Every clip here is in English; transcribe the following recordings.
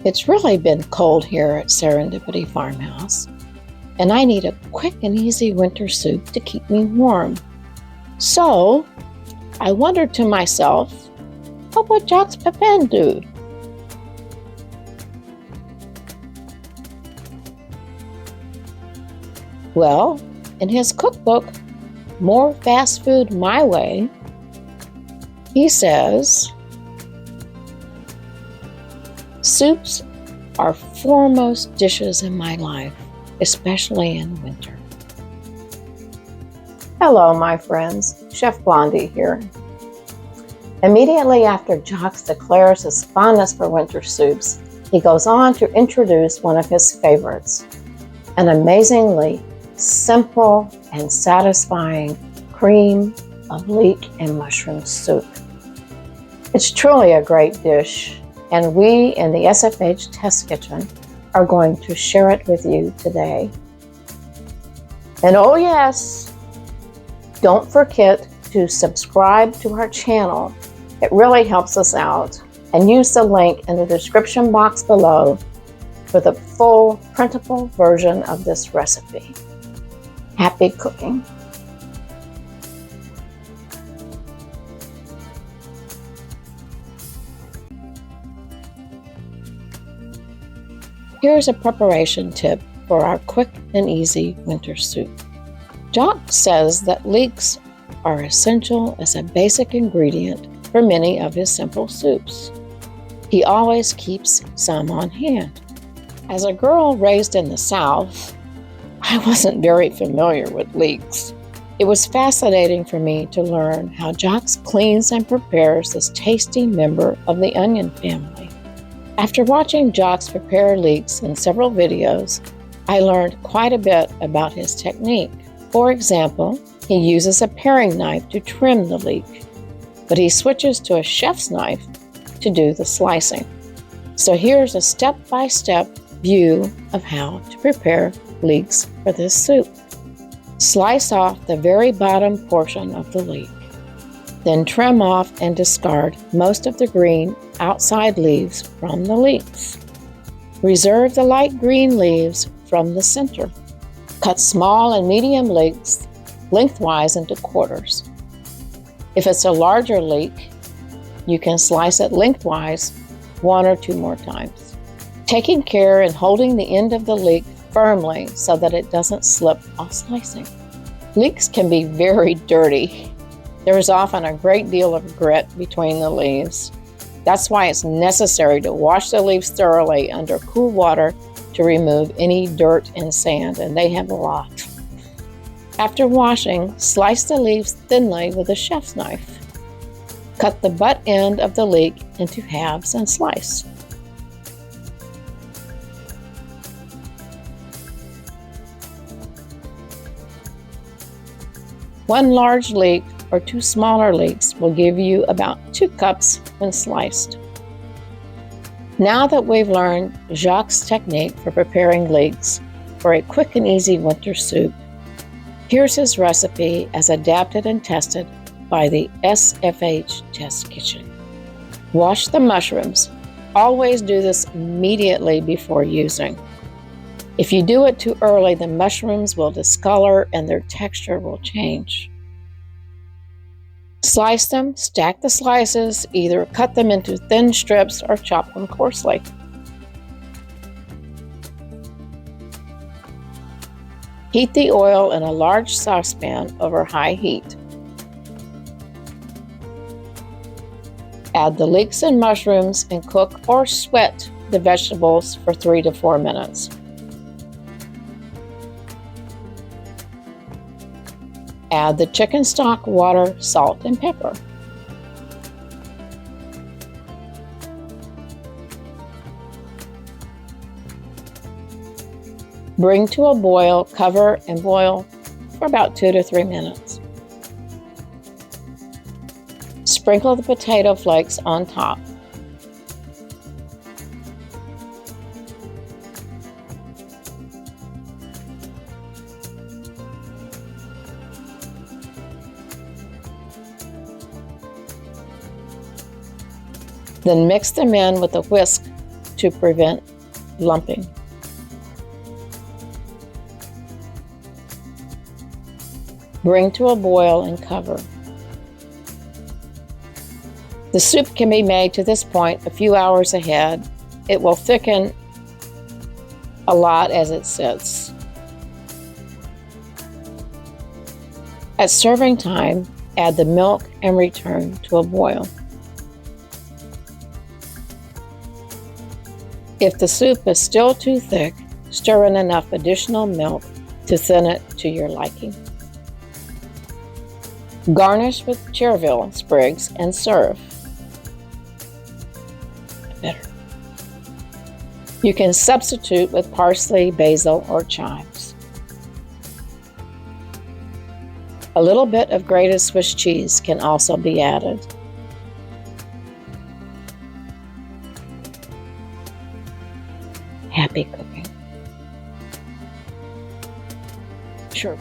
It's really been cold here at Serendipity Farmhouse, and I need a quick and easy winter soup to keep me warm. So, I wondered to myself, what would Jacques Pépin do? Well, in his cookbook, More Fast Food My Way, he says, soups are foremost dishes in my life, especially in winter. Hello, my friends. Chef Blondie here. Immediately after Jacques declares his fondness for winter soups, he goes on to introduce one of his favorites, an amazingly simple and satisfying cream of leek and mushroom soup. It's truly a great dish, and we in the SFH Test Kitchen are going to share it with you today. And oh yes, don't forget to subscribe to our channel. It really helps us out. And use the link in the description box below for the full printable version of this recipe. Happy cooking! Here's a preparation tip for our quick and easy winter soup. Jacques says that leeks are essential as a basic ingredient for many of his simple soups. He always keeps some on hand. As a girl raised in the South, I wasn't very familiar with leeks. It was fascinating for me to learn how Jacques cleans and prepares this tasty member of the onion family. After watching Jacques prepare leeks in several videos, I learned quite a bit about his technique. For example, he uses a paring knife to trim the leek, but he switches to a chef's knife to do the slicing. So here's a step-by-step view of how to prepare leeks for this soup. Slice off the very bottom portion of the leek. Then trim off and discard most of the green outside leaves from the leeks. Reserve the light green leaves from the center. Cut small and medium leeks lengthwise into quarters. If it's a larger leek, you can slice it lengthwise 1 or 2 more times, taking care and holding the end of the leek firmly so that it doesn't slip while slicing. Leeks can be very dirty. There is often a great deal of grit between the leaves. That's why it's necessary to wash the leaves thoroughly under cool water to remove any dirt and sand, and they have a lot. After washing, slice the leaves thinly with a chef's knife. Cut the butt end of the leek into halves and slice. One large leek or 2 smaller leeks will give you about 2 cups when sliced. Now that we've learned Jacques' technique for preparing leeks for a quick and easy winter soup, here's his recipe as adapted and tested by the SFH Test Kitchen. Wash the mushrooms. Always do this immediately before using. If you do it too early, the mushrooms will discolor and their texture will change. Slice them, stack the slices, either cut them into thin strips or chop them coarsely. Heat the oil in a large saucepan over high heat. Add the leeks and mushrooms and cook or sweat the vegetables for 3 to 4 minutes. Add the chicken stock, water, salt, and pepper. Bring to a boil, cover, and boil for about 2 to 3 minutes. Sprinkle the potato flakes on top. Then mix them in with a whisk to prevent lumping. Bring to a boil and cover. The soup can be made to this point a few hours ahead. It will thicken a lot as it sits. At serving time, add the milk and return to a boil. If the soup is still too thick, stir in enough additional milk to thin it to your liking. Garnish with chervil sprigs and serve. Better. You can substitute with parsley, basil, or chives. A little bit of grated Swiss cheese can also be added. Happy cooking. Sure.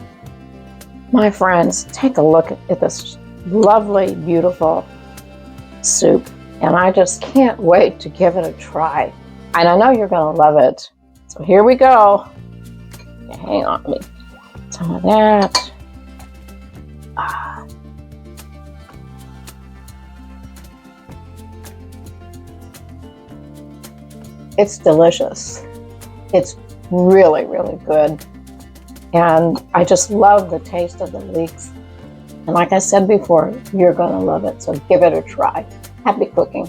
My friends, take a look at this lovely, beautiful soup, and I just can't wait to give it a try. And I know you're going to love it. So here we go. Okay, hang on, let me some of that. It's delicious. It's really, really good. And I just love the taste of the leeks. And like I said before, you're going to love it. So give it a try. Happy cooking.